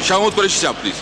Şahmut Qureshi sahab, please.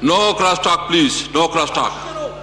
No cross talk, please. No cross talk.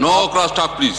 No cross talk, please.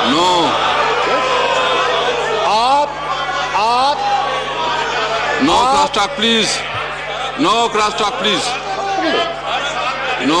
No. No cross talk, please. No cross talk, please. No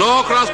No cross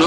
No.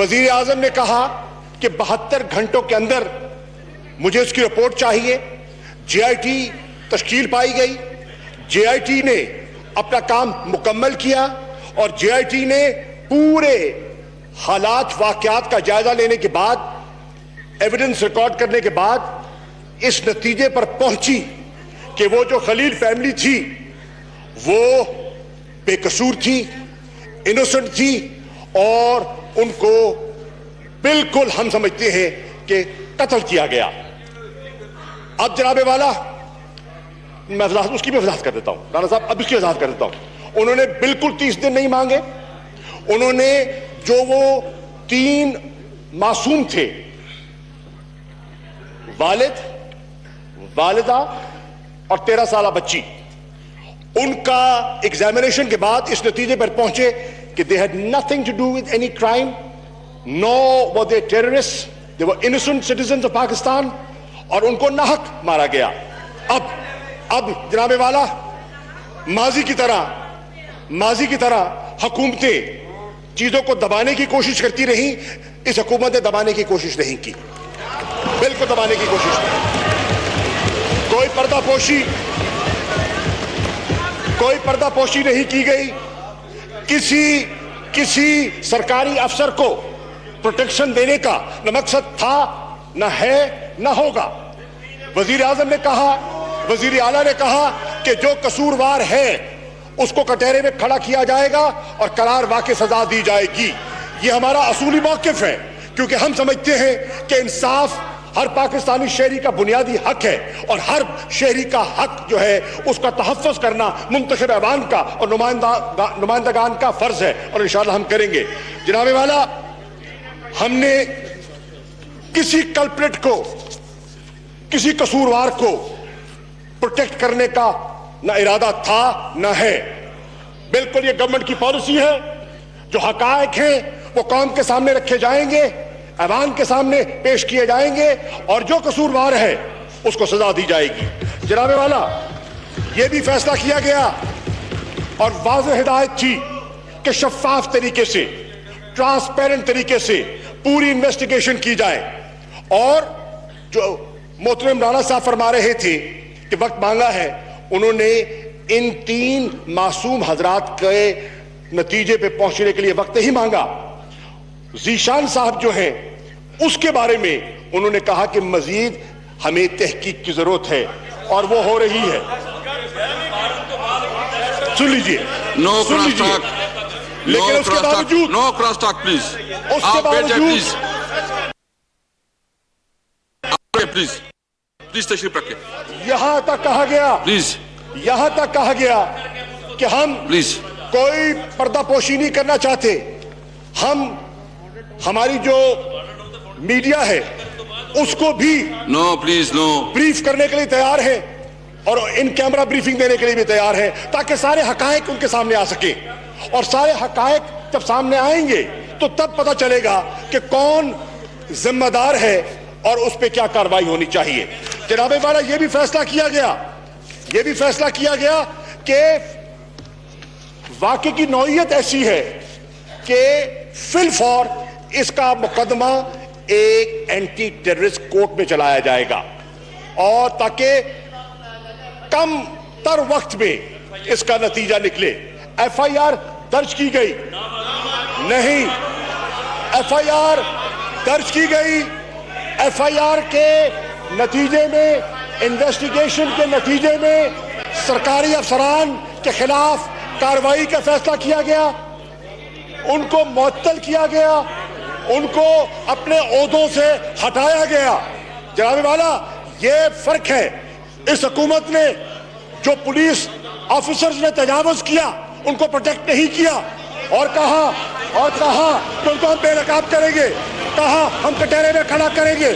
وزیر اعظم نے کہا کہ 72 گھنٹوں کے اندر مجھے اس کی report چاہیے. جے I T تشکیل پائی گئی, جے آئی ٹی نے اپنا کام مکمل کیا اور جے آئی ٹی نے پورے حالات واقعات کا جائزہ لینے کے بعد, ایویڈنس ریکارڈ کرنے کے بعد اس نتیجے پر پہنچی کہ وہ جو خلیل فیملی تھی وہ بے قصور تھی, انوسنٹ تھی, اور ان کو بالکل ہم سمجھتے ہیں کہ قتل کیا گیا. اب جناب والا میں اس کی بھی وضاحت کر دیتا ہوں, رانا صاحب اب اس کی وضاحت کر دیتا ہوں. انہوں نے بالکل 30 دن نہیں مانگے. انہوں نے جو وہ 3 معصوم تھے, والد, والدہ اور 13 سالہ بچی, ان کا ایگزامینیشن کے بعد اس نتیجے پر پہنچے کہ they had nothing to do with any crime, nor were they terrorists, they were innocent citizens of Pakistan, اور ان کو ناحق مارا گیا. اب جناب والا ماضی کی طرح حکومتیں چیزوں کو دبانے کی کوشش کرتی رہیں, اس حکومت نے دبانے کی کوشش نہیں کی, بالکل دبانے کی کوشش نہیں. کوئی پردہ پوشی نہیں کی گئی. کسی سرکاری افسر کو پروٹیکشن دینے کا نہ مقصد تھا, نہ ہے, نہ ہوگا. وزیر اعظم نے کہا, وزیر اعلیٰ نے کہا کہ جو قصوروار ہے اس کو کٹہرے میں کھڑا کیا جائے گا اور قرار واقع سزا دی جائے گی. یہ ہمارا اصولی موقف ہے, کیونکہ ہم سمجھتے ہیں کہ انصاف ہر پاکستانی شہری کا بنیادی حق ہے, اور ہر شہری کا حق جو ہے اس کا تحفظ کرنا منتخب ایوان کا اور نمائندگان کا فرض ہے, اور انشاءاللہ ہم کریں گے. جناب والا, ہم نے کسی کلپریٹ کو, کسی قصوروار کو پروٹیکٹ کرنے کا نہ ارادہ تھا نہ ہے. بالکل یہ گورنمنٹ کی پالیسی ہے. جو حقائق ہیں وہ قوم کے سامنے رکھے جائیں گے, ایوان کے سامنے پیش کیے جائیں گے, اور جو قصوروار ہے اس کو سزا دی جائے گی. جناب والا, یہ بھی فیصلہ کیا گیا اور واضح ہدایت تھی کہ شفاف طریقے سے, ٹرانسپیرنٹ طریقے سے پوری انویسٹیگیشن کی جائے. اور جو محترم رانا صاحب فرما رہے تھے کہ وقت مانگا ہے, انہوں نے ان 3 معصوم حضرات کے نتیجے پہ پہنچنے کے لیے وقت نہیں مانگا. ذیشان صاحب جو ہیں اس کے بارے میں انہوں نے کہا کہ مزید ہمیں تحقیق کی ضرورت ہے, اور وہ ہو رہی ہے. سن لیجئے, لیکن اس کے باوجود, نو کراس ٹاک پلیز, اس کے باوجود پلیز تشریف رکھیں. یہاں تک کہا گیا کہ ہم کوئی پردہ پوشی نہیں کرنا چاہتے. ہم ہماری جو میڈیا ہے اس کو بھی بریف کرنے کے لیے تیار ہے, اور ان کیمرہ بریفنگ دینے کے لیے بھی تیار ہے, تاکہ سارے حقائق ان کے سامنے آ سکیں. اور سارے حقائق جب سامنے آئیں گے تو تب پتہ چلے گا کہ کون ذمہ دار ہے اور اس پہ کیا کارروائی ہونی چاہیے. جناب والا, یہ بھی فیصلہ کیا گیا کہ واقعے کی نوعیت ایسی ہے کہ فی الفور اس کا مقدمہ ایک اینٹی ٹیررسٹ کورٹ میں چلایا جائے گا, اور تاکہ کم تر وقت میں اس کا نتیجہ نکلے. ایف آئی آر درج کی گئی نہیں, ایف آئی آر درج کی گئی. ایف آئی آر کے نتیجے میں, انویسٹیگیشن کے نتیجے میں سرکاری افسران کے خلاف کارروائی کا فیصلہ کیا گیا, ان کو معطل کیا گیا, ان کو اپنے عہدوں سے ہٹایا گیا. جناب والا, یہ فرق ہے. اس حکومت نے جو پولیس آفیسرز نے تجاوز کیا ان کو پروٹیکٹ نہیں کیا, اور کہا کہ ان کو ہم بے نقاب کریں گے, کہا ہم کٹہرے میں کھڑا کریں گے.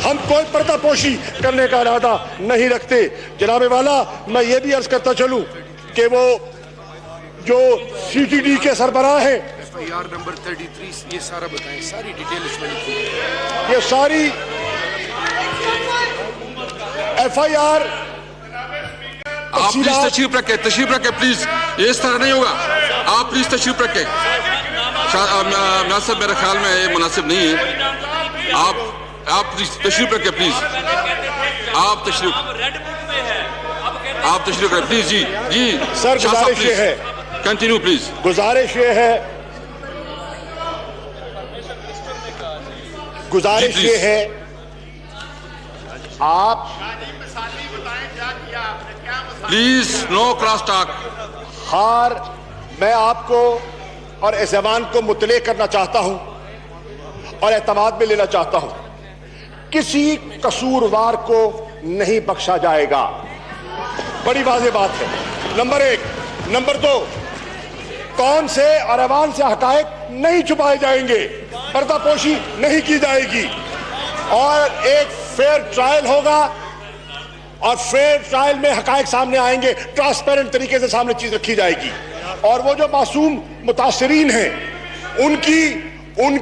ہم کوئی پردہ پوشی کرنے کا ارادہ نہیں رکھتے. جناب والا, میں یہ بھی عرض کرتا چلوں کہ وہ جو سی ٹی ڈی کے سربراہ ہیں, ایف آئی آر نمبر 33, یہ سارا بتائیں, ساری ڈیٹیل اس میں لکھی ہے. یہ ساری ایف آئی آر, آپ پلیز تشریف رکھیں پلیز, یہ اس طرح نہیں ہوگا. آپ پلیز تشریف رکھیں. صاحب میرے خیال میں یہ مناسب نہیں ہے. آپ تشریف رکھیں پلیز. آپ تشریف رکھیں پلیز. جی سر گزارش یہ ہے, کنٹینیو پلیز. گزارش یہ ہے آپ پلیز نو کراس ٹاک. میں آپ کو اور ایوان کو مطلع کرنا چاہتا ہوں اور اعتماد میں لینا چاہتا ہوں, کسی قصوروار کو نہیں بخشا جائے گا. بڑی واضح بات ہے. نمبر 1. نمبر 2, کون سے اور ایوان سے حقائق نہیں چھپائے جائیں گے, پردہ پوشی نہیں کی جائے گی, اور ایک فیئر ٹرائل ہوگا, اور فیئر ٹرائل میں حقائق سامنے آئیں گے, ٹرانسپیرنٹ طریقے سے سامنے چیز رکھی جائے گی, اور وہ جو معصوم متاثرین ہیں ان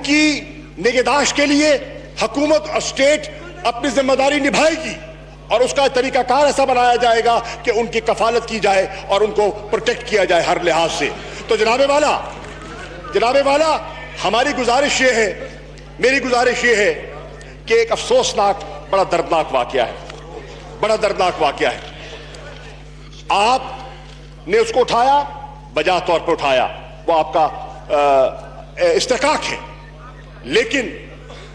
کی نگہداشت کے لیے حکومت اور اسٹیٹ اپنی ذمہ داری نبھائے گی, اور اس کا طریقہ کار ایسا بنایا جائے گا کہ ان کی کفالت کی جائے اور ان کو پروٹیکٹ کیا جائے ہر لحاظ سے. تو جناب والا ہماری گزارش یہ ہے, میری گزارش یہ ہے کہ ایک افسوسناک بڑا دردناک واقعہ ہے. آپ نے اس کو اٹھایا, بجا طور پر اٹھایا, وہ آپ کا استحقاق ہے, لیکن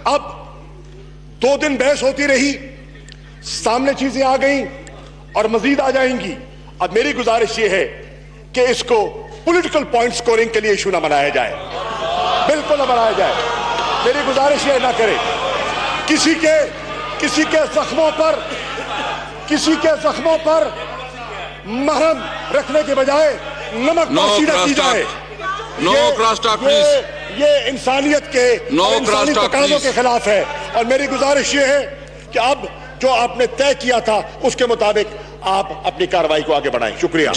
اب 2 دن بحث ہوتی رہی, سامنے چیزیں آ گئیں اور مزید آ جائیں گی. اب میری گزارش یہ ہے کہ اس کو پولیٹیکل پوائنٹ سکورنگ کے لیے ایشو نہ بنایا جائے, بالکل نہ بنایا جائے. میری گزارش یہ نہ کرے, کسی کے زخموں پر مرہم رکھنے کے بجائے نمک پاشیدہ کی جائے. یہ انسانیت کے انسانی تقاضوں کے خلاف ہے. اور میری گزارش یہ ہے کہ اب جو آپ نے طے کیا تھا اس کے مطابق آپ اپنی کارروائی کو آگے بڑھائیں. شکریہ.